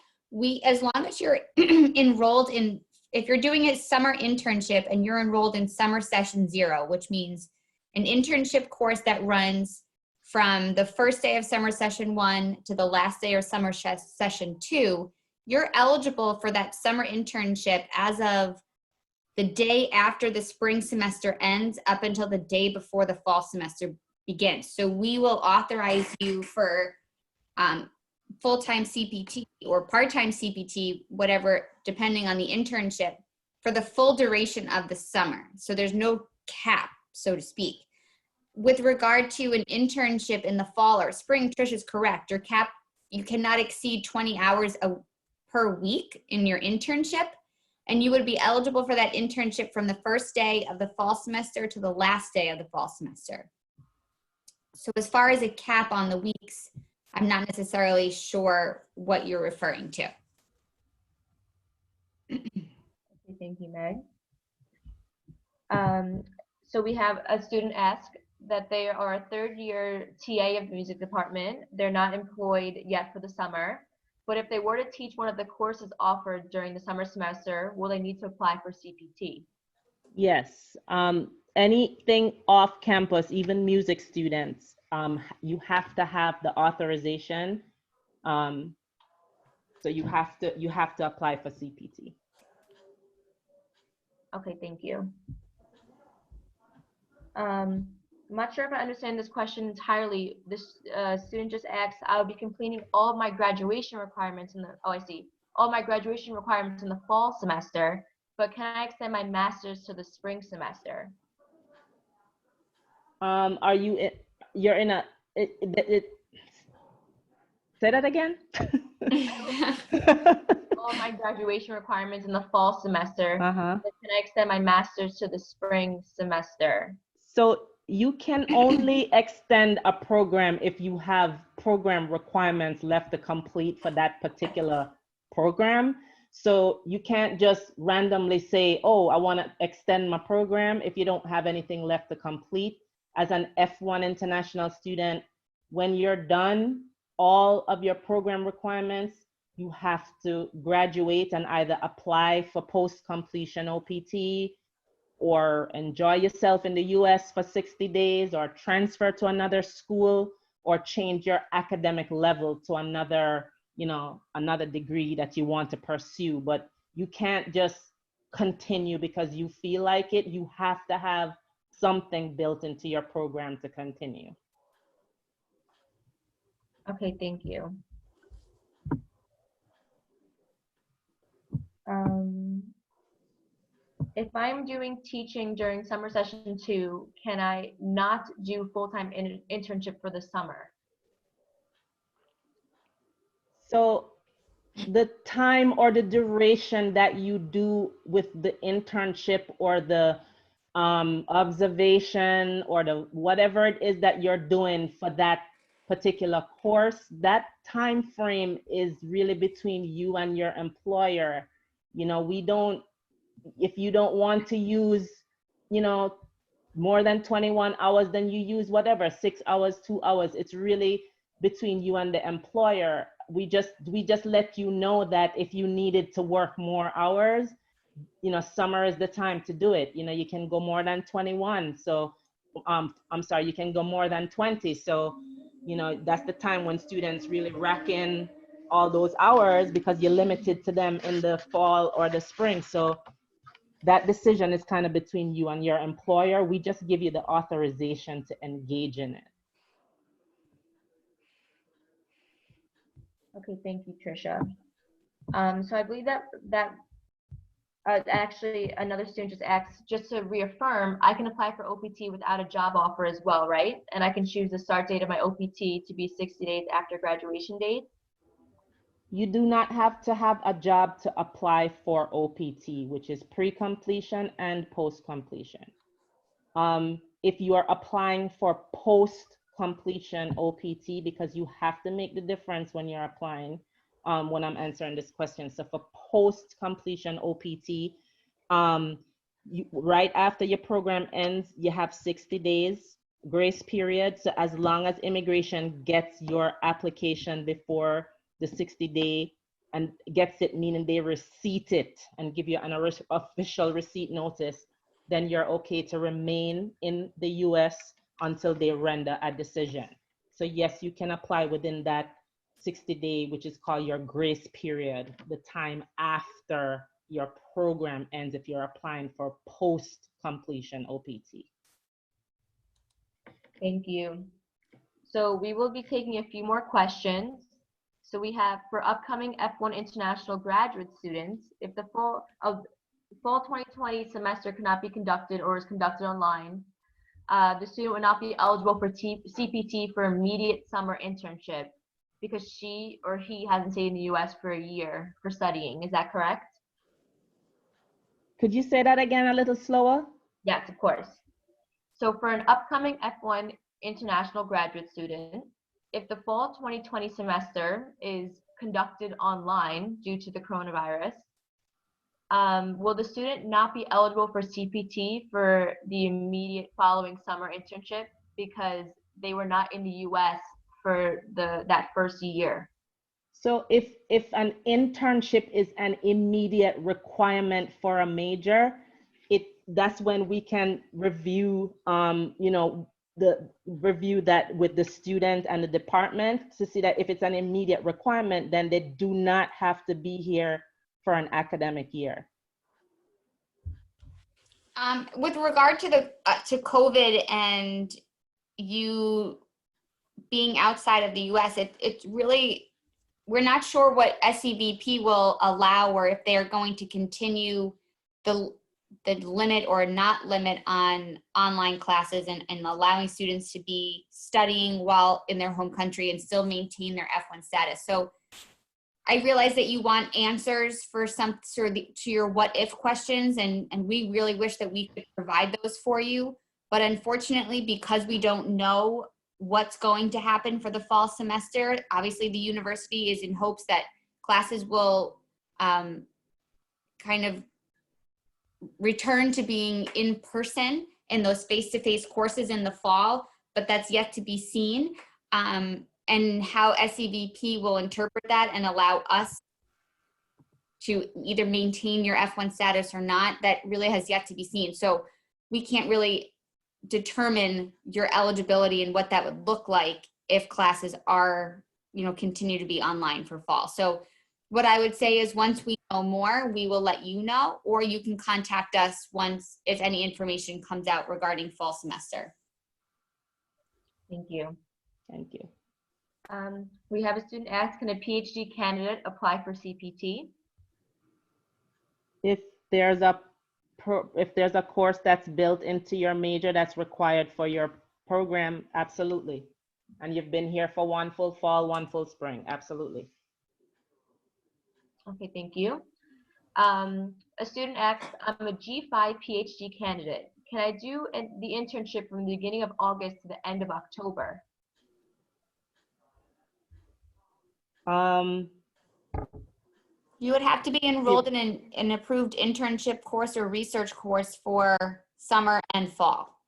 S3: as long as you're enrolled in, if you're doing a summer internship and you're enrolled in summer session 0, which means an internship course that runs from the first day of summer session 1 to the last day of summer session 2, you're eligible for that summer internship as of the day after the spring semester ends up until the day before the fall semester begins. So we will authorize you for full-time CPT or part-time CPT, whatever, depending on the internship, for the full duration of the summer. So there's no cap, so to speak. With regard to an internship in the fall or spring, Trish is correct. Your cap, you cannot exceed 20 hours per week in your internship, and you would be eligible for that internship from the first day of the fall semester to the last day of the fall semester. So as far as a cap on the weeks, I'm not necessarily sure what you're referring to.
S2: Thank you, Meg. So we have a student ask that they are a third-year TA of the music department. They're not employed yet for the summer, but if they were to teach one of the courses offered during the summer semester, will they need to apply for CPT?
S1: Yes. Anything off campus, even music students, you have to have the authorization. So you have to apply for CPT.
S2: Okay, thank you. I'm not sure if I understand this question entirely. This student just asked, I'll be completing all of my graduation requirements in the, oh, I see, all my graduation requirements in the fall semester, but can I extend my master's to the spring semester?
S1: Are you, you're in a, say that again?
S2: All my graduation requirements in the fall semester,
S1: Uh-huh.
S2: but can I extend my master's to the spring semester?
S1: So you can only extend a program if you have program requirements left to complete for that particular program. So you can't just randomly say, oh, I want to extend my program if you don't have anything left to complete. As an F1 international student, when you're done all of your program requirements, you have to graduate and either apply for post-completion OPT or enjoy yourself in the US for 60 days or transfer to another school or change your academic level to another, another degree that you want to pursue. But you can't just continue because you feel like it. You have to have something built into your program to continue.
S2: Okay, thank you. If I'm doing teaching during summer session 2, can I not do full-time internship for the summer?
S1: So the time or the duration that you do with the internship or the observation or the whatever it is that you're doing for that particular course, that time frame is really between you and your employer. We don't, if you don't want to use, more than 21 hours, then you use whatever, 6 hours, 2 hours. It's really between you and the employer. We just let you know that if you needed to work more hours, summer is the time to do it. You can go more than 21. So I'm sorry, you can go more than 20. So, that's the time when students really rack in all those hours because you're limited to them in the fall or the spring. So that decision is kind of between you and your employer. We just give you the authorization to engage in it.
S2: Okay, thank you, Tricia. So I believe that actually another student just asked, just to reaffirm, I can apply for OPT without a job offer as well, right? And I can choose the start date of my OPT to be 60 days after graduation date?
S1: You do not have to have a job to apply for OPT, which is pre-completion and post-completion. If you are applying for post-completion OPT, because you have to make the difference when you're applying, when I'm answering this question. So for post-completion OPT, right after your program ends, you have 60 days grace period. So as long as immigration gets your application before the 60-day and gets it, meaning they receipt it and give you an official receipt notice, then you're okay to remain in the US until they render a decision. So yes, you can apply within that 60-day, which is called your grace period, the time after your program ends if you're applying for post-completion OPT.
S2: Thank you. So we will be taking a few more questions. So we have, for upcoming F1 international graduate students, if the fall 2020 semester cannot be conducted or is conducted online, the student would not be eligible for CPT for immediate summer internship because she or he hasn't stayed in the US for a year for studying. Is that correct?
S1: Could you say that again a little slower?
S2: Yes, of course. So for an upcoming F1 international graduate student, if the fall 2020 semester is conducted online due to the coronavirus, will the student not be eligible for CPT for the immediate following summer internship because they were not in the US for that first year?
S1: So if an internship is an immediate requirement for a major, that's when we can review, review that with the student and the department to see that if it's an immediate requirement, then they do not have to be here for an academic year.
S3: With regard to to COVID and you being outside of the US, it's really, we're not sure what SEVP will allow or if they're going to continue the limit or not limit on online classes and allowing students to be studying while in their home country and still maintain their F1 status. So I realize that you want answers for some sort of to your what if questions, and we really wish that we could provide those for you. But unfortunately, because we don't know what's going to happen for the fall semester, obviously the university is in hopes that classes will kind of return to being in person in those face-to-face courses in the fall, but that's yet to be seen. And how SEVP will interpret that and allow us to either maintain your F1 status or not, that really has yet to be seen. So we can't really determine your eligibility and what that would look like if classes are, continue to be online for fall. So what I would say is once we know more, we will let you know, or you can contact us if any information comes out regarding fall semester.
S2: Thank you.
S1: Thank you.
S2: We have a student ask, can a PhD candidate apply for CPT?
S1: If there's a course that's built into your major that's required for your program, absolutely. And you've been here for one full fall, one full spring, absolutely.
S2: Okay, thank you. A student asks, I'm a G5 PhD candidate. Can I do the internship from the beginning of August to the end of October?
S3: You would have to be enrolled in an approved internship course or research course for summer and fall.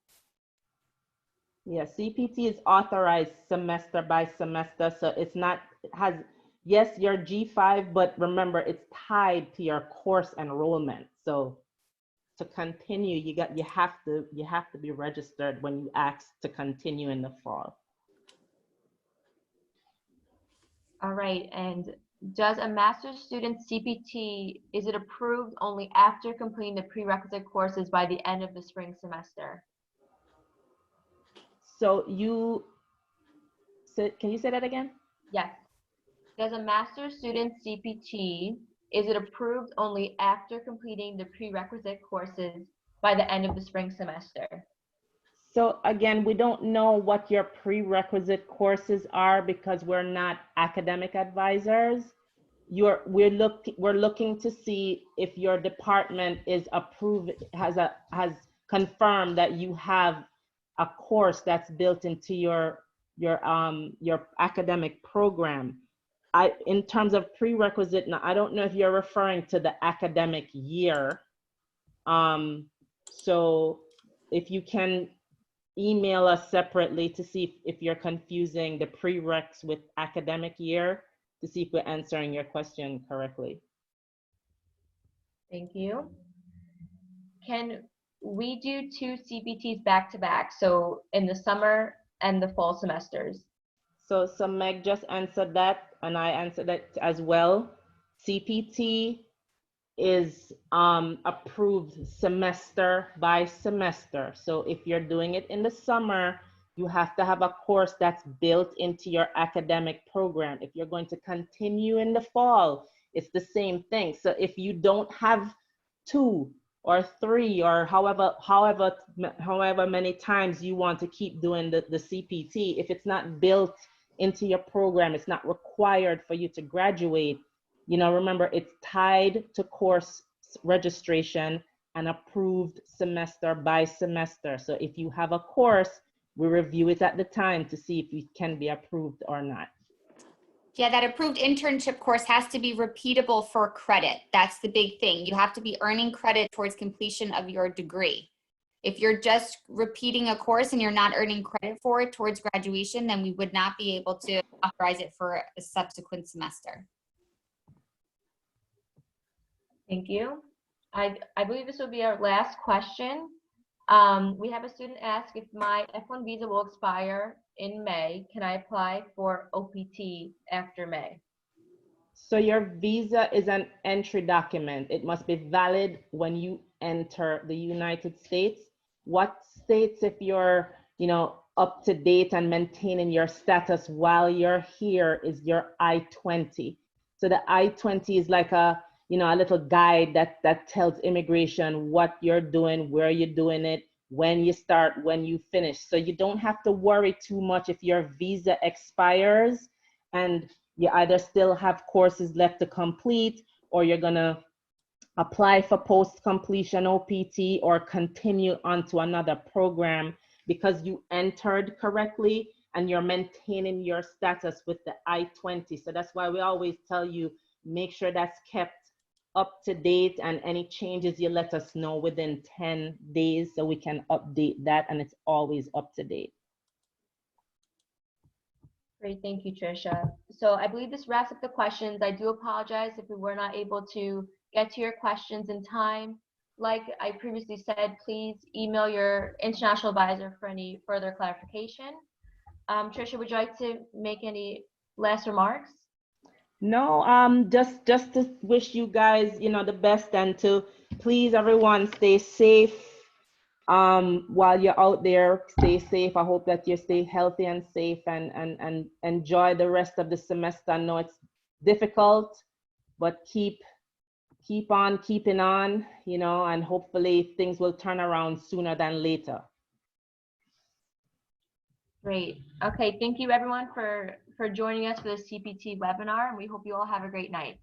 S1: Yeah, CPT is authorized semester by semester, so it's not, yes, you're G5, but remember it's tied to your course enrollment. So to continue, you have to be registered when you ask to continue in the fall.
S2: All right, and does a master's student CPT, is it approved only after completing the prerequisite courses by the end of the spring semester?
S1: So can you say that again?
S2: Yes. Does a master's student CPT, is it approved only after completing the prerequisite courses by the end of the spring semester?
S1: So again, we don't know what your prerequisite courses are because we're not academic advisors. We're looking to see if your department is approved, has confirmed that you have a course that's built into your academic program. In terms of prerequisite, now I don't know if you're referring to the academic year. So if you can email us separately to see if you're confusing the prereqs with academic year, to see if we're answering your question correctly.
S2: Thank you. Can we do 2 CPTs back to back? So in the summer and the fall semesters?
S1: So Meg just answered that, and I answered that as well. CPT is approved semester by semester. So if you're doing it in the summer, you have to have a course that's built into your academic program. If you're going to continue in the fall, it's the same thing. So if you don't have 2 or 3 or however many times you want to keep doing the CPT, if it's not built into your program, it's not required for you to graduate. You know, remember, it's tied to course registration and approved semester by semester. So if you have a course, we review it at the time to see if it can be approved or not.
S3: Yeah, that approved internship course has to be repeatable for credit. That's the big thing. You have to be earning credit towards completion of your degree. If you're just repeating a course and you're not earning credit for it towards graduation, then we would not be able to authorize it for a subsequent semester.
S2: Thank you. I believe this will be our last question. We have a student ask, if my F1 visa will expire in May, can I apply for OPT after May?
S1: So your visa is an entry document. It must be valid when you enter the United States. What states if you're, you know, up to date and maintaining your status while you're here is your I-20. So the I-20 is like a, you know, a little guide that tells immigration what you're doing, where you're doing it, when you start, when you finish. So you don't have to worry too much if your visa expires and you either still have courses left to complete, or you're gonna apply for post-completion OPT or continue on to another program because you entered correctly and you're maintaining your status with the I-20. So that's why we always tell you, make sure that's kept up to date, and any changes you let us know within 10 days so we can update that, and it's always up to date.
S2: Great, thank you, Tricia. So I believe this wraps up the questions. I do apologize if we were not able to get to your questions in time. Like I previously said, please email your international advisor for any further clarification. Tricia, would you like to make any last remarks?
S1: No, just to wish you guys, you know, the best, and to please everyone stay safe. While you're out there, stay safe. I hope that you stay healthy and safe, and enjoy the rest of the semester. I know it's difficult, but keep on keeping on, you know, and hopefully things will turn around sooner than later.
S2: Great. Okay, thank you everyone for joining us for the CPT webinar, and we hope you all have a great night.